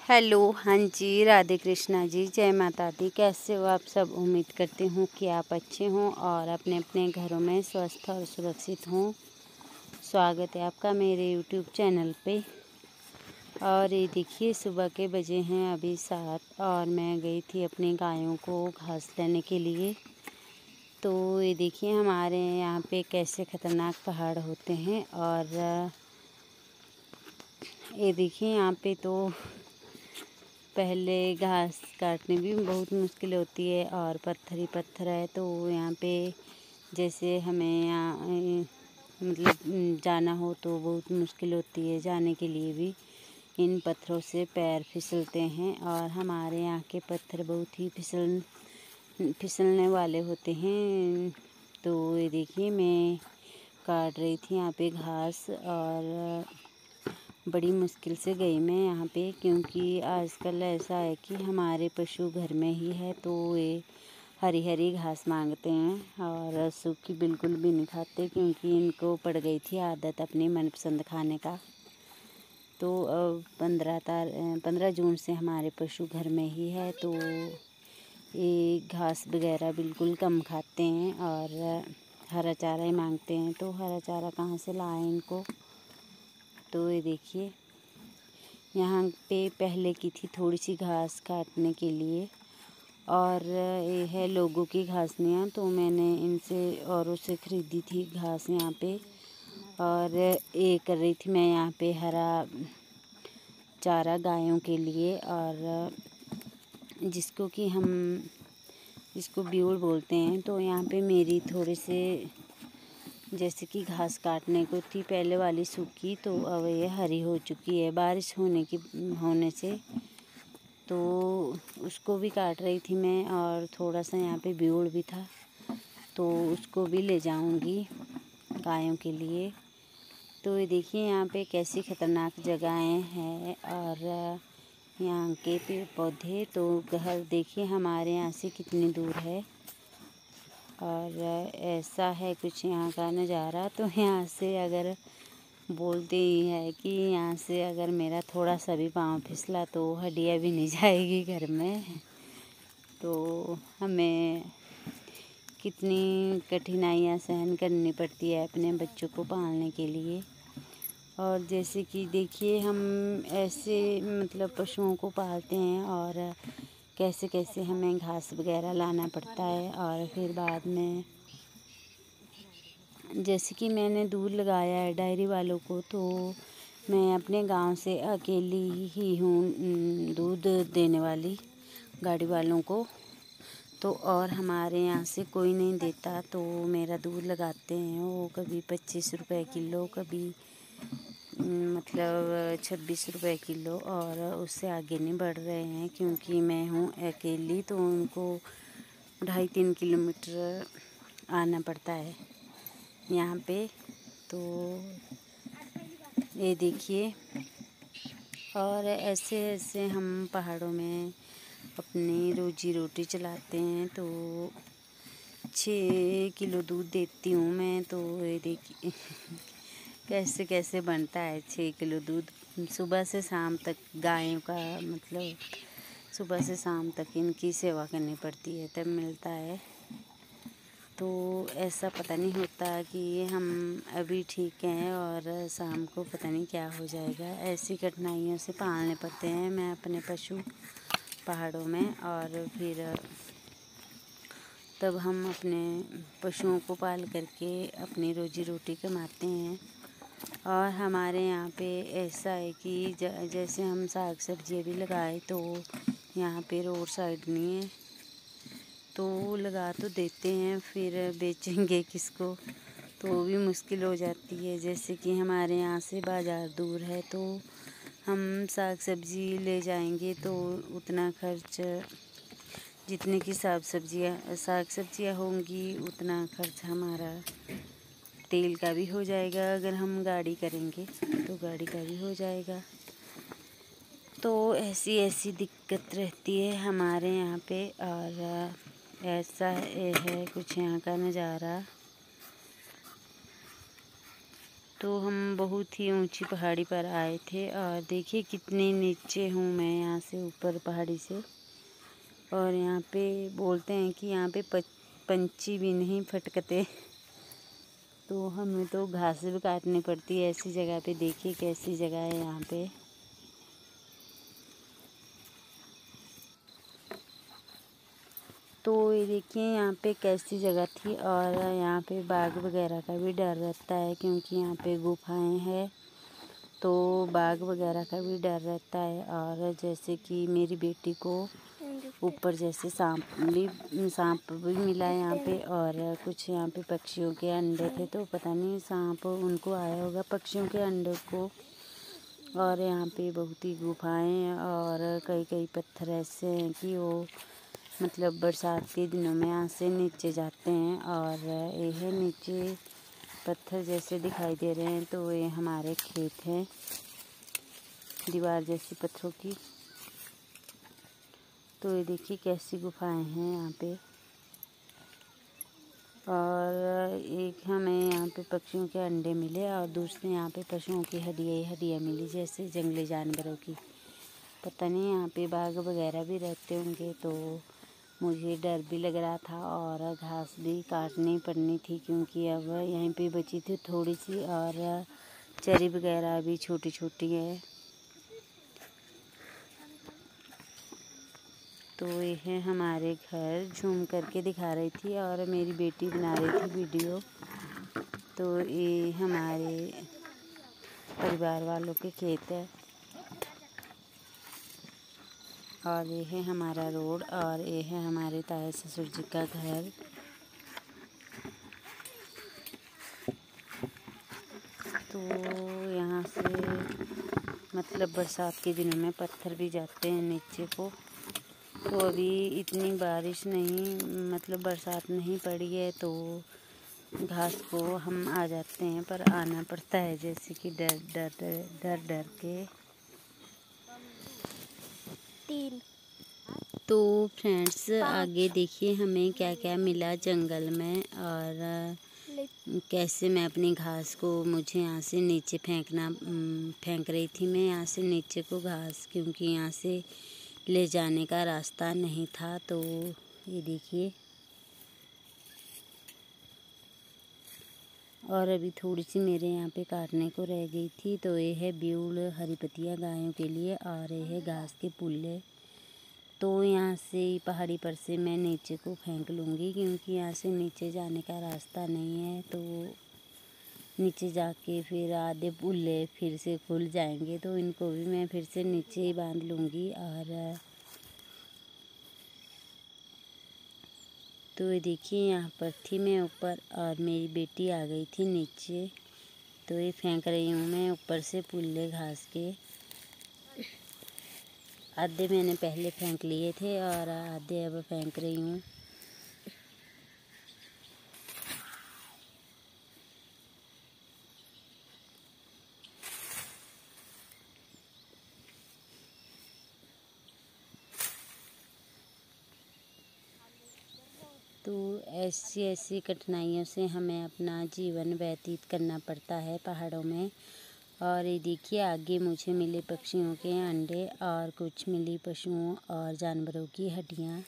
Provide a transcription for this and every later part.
Hello, हाँ जी, राधे कृष्णा जी, जय माता दी। कैसे हो आप सब? उम्मीद करती हूँ कि आप अच्छे हों और अपने अपने घरों में स्वस्थ और सुरक्षित हों। स्वागत है आपका मेरे यूट्यूब चैनल पे। और ये देखिए, सुबह के बजे हैं अभी 7 और मैं गई थी अपनी गायों को घास लेने के लिए। तो ये देखिए, हमारे यहाँ पे कैसे ख़तरनाक पहाड़ होते हैं। और ये देखिए, यहाँ पे तो पहले घास काटने भी बहुत मुश्किल होती है और पत्थर ही पत्थर है। तो यहाँ पे जैसे हमें यहाँ मतलब जाना हो तो बहुत मुश्किल होती है, जाने के लिए भी इन पत्थरों से पैर फिसलते हैं। और हमारे यहाँ के पत्थर बहुत ही फिसलने वाले होते हैं। तो ये देखिए, मैं काट रही थी यहाँ पे घास और बड़ी मुश्किल से गई मैं यहाँ पे, क्योंकि आजकल ऐसा है कि हमारे पशु घर में ही है तो ये हरी हरी घास मांगते हैं और सूखी बिल्कुल भी नहीं खाते, क्योंकि इनको पड़ गई थी आदत अपनी मनपसंद खाने का। तो अब 15 जून से हमारे पशु घर में ही है तो ये घास वगैरह बिल्कुल कम खाते हैं और हरा चारा ही मांगते हैं। तो हरा चारा कहाँ से लाएं इनको? तो ये देखिए, यहाँ पे पहले की थी थोड़ी सी घास काटने के लिए और ये है लोगों की घासनियाँ, तो मैंने इनसे औरों से ख़रीदी थी घास यहाँ पे। और ये कर रही थी मैं यहाँ पे हरा चारा गायों के लिए, और जिसको ब्यूल बोलते हैं। तो यहाँ पे मेरी थोड़े से जैसे कि घास काटने को थी पहले वाली सूखी, तो अब ये हरी हो चुकी है बारिश होने से। तो उसको भी काट रही थी मैं और थोड़ा सा यहाँ पे ब्यूल भी था, तो उसको भी ले जाऊंगी गायों के लिए। तो ये देखिए, यहाँ पे कैसी ख़तरनाक जगहें हैं और यहाँ के पेड़ पौधे। तो घर देखिए हमारे यहाँ से कितनी दूर है और ऐसा है कुछ यहाँ का नज़ारा। तो यहाँ से अगर बोलते ही है कि यहाँ से अगर मेरा थोड़ा सा भी पाँव फिसला तो हड्डियाँ भी नहीं जाएगी घर में। तो हमें कितनी कठिनाइयाँ सहन करनी पड़ती है अपने बच्चों को पालने के लिए। और जैसे कि देखिए, हम ऐसे मतलब पशुओं को पालते हैं और कैसे कैसे हमें घास वगैरह लाना पड़ता है। और फिर बाद में जैसे कि मैंने दूध लगाया है डेयरी वालों को, तो मैं अपने गांव से अकेली ही हूँ दूध देने वाली गाड़ी वालों को। तो और हमारे यहाँ से कोई नहीं देता, तो मेरा दूध लगाते हैं वो कभी 25 रुपए किलो, कभी मतलब 26 रुपए किलो, और उससे आगे नहीं बढ़ रहे हैं क्योंकि मैं हूँ अकेली। तो उनको 2.5-3 किलोमीटर आना पड़ता है यहाँ पे। तो ये देखिए, और ऐसे ऐसे हम पहाड़ों में अपनी रोजी रोटी चलाते हैं। तो 6 किलो दूध देती हूँ मैं। तो ये देखिए कैसे कैसे बनता है 6 किलो दूध। सुबह से शाम तक गायों का मतलब सुबह से शाम तक इनकी सेवा करनी पड़ती है, तब मिलता है। तो ऐसा पता नहीं होता कि हम अभी ठीक हैं और शाम को पता नहीं क्या हो जाएगा। ऐसी कठिनाइयों से पालने पड़ते हैं मैं अपने पशु पहाड़ों में। और फिर तब हम अपने पशुओं को पाल करके अपनी रोजी रोटी कमाते हैं। और हमारे यहाँ पे ऐसा है कि जैसे हम साग सब्जी भी लगाए तो यहाँ पे रोड साइड नहीं है, तो लगा तो देते हैं, फिर बेचेंगे किसको, तो वो भी मुश्किल हो जाती है। जैसे कि हमारे यहाँ से बाज़ार दूर है, तो हम साग सब्जी ले जाएंगे तो उतना खर्च, जितने की साग सब्जियाँ होंगी उतना खर्च हमारा तेल का भी हो जाएगा। अगर हम गाड़ी करेंगे तो गाड़ी का भी हो जाएगा। तो ऐसी ऐसी दिक्कत रहती है हमारे यहाँ पे। और ऐसा है कुछ यहाँ का नज़ारा। तो हम बहुत ही ऊंची पहाड़ी पर आए थे और देखिए कितने नीचे हूँ मैं यहाँ से ऊपर पहाड़ी से। और यहाँ पे बोलते हैं कि यहाँ पे पंछी भी नहीं फटकते। तो हमें तो घास भी काटनी पड़ती है ऐसी जगह पे। देखिए कैसी जगह है यहाँ पे। तो ये देखिए यहाँ पे कैसी जगह थी। और यहाँ पे बाघ वगैरह का भी डर रहता है क्योंकि यहाँ पे गुफाएं हैं, तो बाघ वगैरह का भी डर रहता है। और जैसे कि मेरी बेटी को ऊपर जैसे सांप भी मिला है यहाँ पे। और कुछ यहाँ पे पक्षियों के अंडे थे, तो पता नहीं सांप उनको आया होगा पक्षियों के अंडे को। और यहाँ पे बहुत ही गुफाएं और कई पत्थर ऐसे हैं कि वो मतलब बरसात के दिनों में यहाँ से नीचे जाते हैं। और ये नीचे पत्थर जैसे दिखाई दे रहे हैं, तो ये हमारे खेत हैं, दीवार जैसी पत्थरों की। तो ये देखिए कैसी गुफाएं हैं यहाँ पे। और एक हमें यहाँ पे पक्षियों के अंडे मिले और दूसरे यहाँ पे पशुओं की हड्डियाँ मिली, जैसे जंगली जानवरों की। पता नहीं यहाँ पे बाघ वगैरह भी रहते होंगे। तो मुझे डर भी लग रहा था और घास भी काटनी पड़नी थी क्योंकि अब यहीं पे बची थी थोड़ी सी। और चरी वगैरह भी छोटी छोटी है। तो ये है हमारे घर, झूम करके दिखा रही थी और मेरी बेटी बना रही थी वीडियो। तो ये हमारे परिवार वालों के खेत है। और ये है हमारा रोड और ये है हमारे ताया ससुर जी का घर। तो यहाँ से मतलब बरसात के दिनों में पत्थर भी जाते हैं नीचे को। तो अभी इतनी बारिश नहीं, मतलब बरसात नहीं पड़ी है, तो घास को हम आ जाते हैं, पर आना पड़ता है जैसे कि डर के। तो फ्रेंड्स आगे देखिए हमें क्या क्या मिला जंगल में। और कैसे मैं अपनी घास को, मुझे यहाँ से नीचे फेंक रही थी मैं यहाँ से नीचे को घास, क्योंकि यहाँ से ले जाने का रास्ता नहीं था। तो ये देखिए। और अभी थोड़ी सी मेरे यहाँ पे काटने को रह गई थी। तो ये है ब्यूल, हरी पत्तियाँ गायों के लिए, और ये है घास के पुल्ले। तो यहाँ से पहाड़ी पर से मैं नीचे को फेंक लूँगी क्योंकि यहाँ से नीचे जाने का रास्ता नहीं है। तो नीचे जाके फिर आधे पुल्ले फिर से खुल जाएंगे, तो इनको भी मैं फिर से नीचे ही बांध लूँगी। और तो ये देखिए यहाँ पर थी मैं ऊपर और मेरी बेटी आ गई थी नीचे। तो ये फेंक रही हूँ मैं ऊपर से पुल्ले घास के। आधे मैंने पहले फेंक लिए थे और आधे अब फेंक रही हूँ। तो ऐसी कठिनाइयों से हमें अपना जीवन व्यतीत करना पड़ता है पहाड़ों में। और ये देखिए आगे मुझे मिले पक्षियों के अंडे और कुछ मिली पशुओं और जानवरों की हड्डियाँ।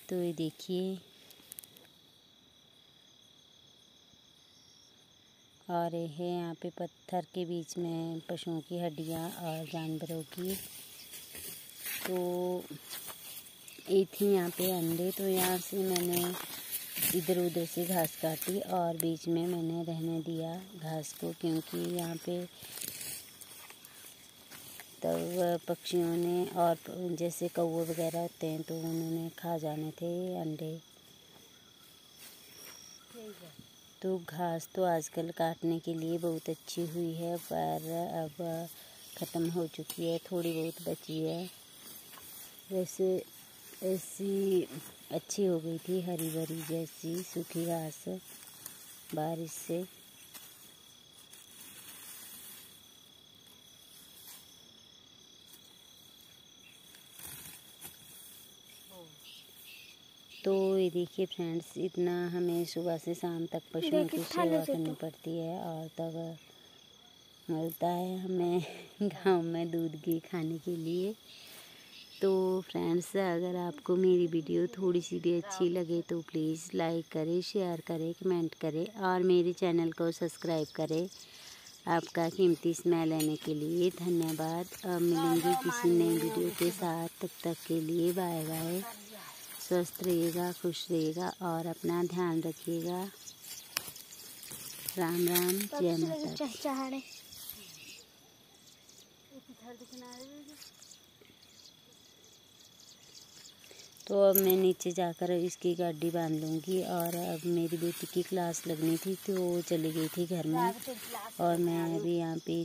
तो ये देखिए। और ये है यहाँ पे पत्थर के बीच में पशुओं की हड्डियाँ और जानवरों की। तो ये थी यहाँ पे अंडे। तो यहाँ से मैंने इधर उधर से घास काटी और बीच में मैंने रहने दिया घास को, क्योंकि यहाँ पे तब पक्षियों ने और जैसे कौवे वगैरह होते हैं तो उन्होंने खा जाने थे अंडे। तो घास तो आजकल काटने के लिए बहुत अच्छी हुई है, पर अब ख़त्म हो चुकी है, थोड़ी बहुत बची है। वैसे ऐसी अच्छी हो गई थी, हरी भरी जैसी सूखी घास बारिश से। तो ये देखिए फ्रेंड्स, इतना हमें सुबह से शाम तक पशुओं की सेवा करनी पड़ती है और तब मिलता है हमें गांव में दूध घी खाने के लिए। तो फ्रेंड्स, अगर आपको मेरी वीडियो थोड़ी सी भी अच्छी लगे तो प्लीज़ लाइक करें, शेयर करें, कमेंट करें और मेरे चैनल को सब्सक्राइब करें। आपका कीमती समय लेने के लिए धन्यवाद। अब मिलेंगे किसी नई वीडियो के साथ, तब तक के लिए बाय बाय। स्वस्थ रहिएगा, खुश रहिएगा और अपना ध्यान रखिएगा। राम राम, जय माता दी। तो अब मैं नीचे जाकर इसकी गाड़ी बांध लूँगी। और अब मेरी बेटी की क्लास लगनी थी तो वो चली गई थी घर में और मैं अभी यहाँ पे थी।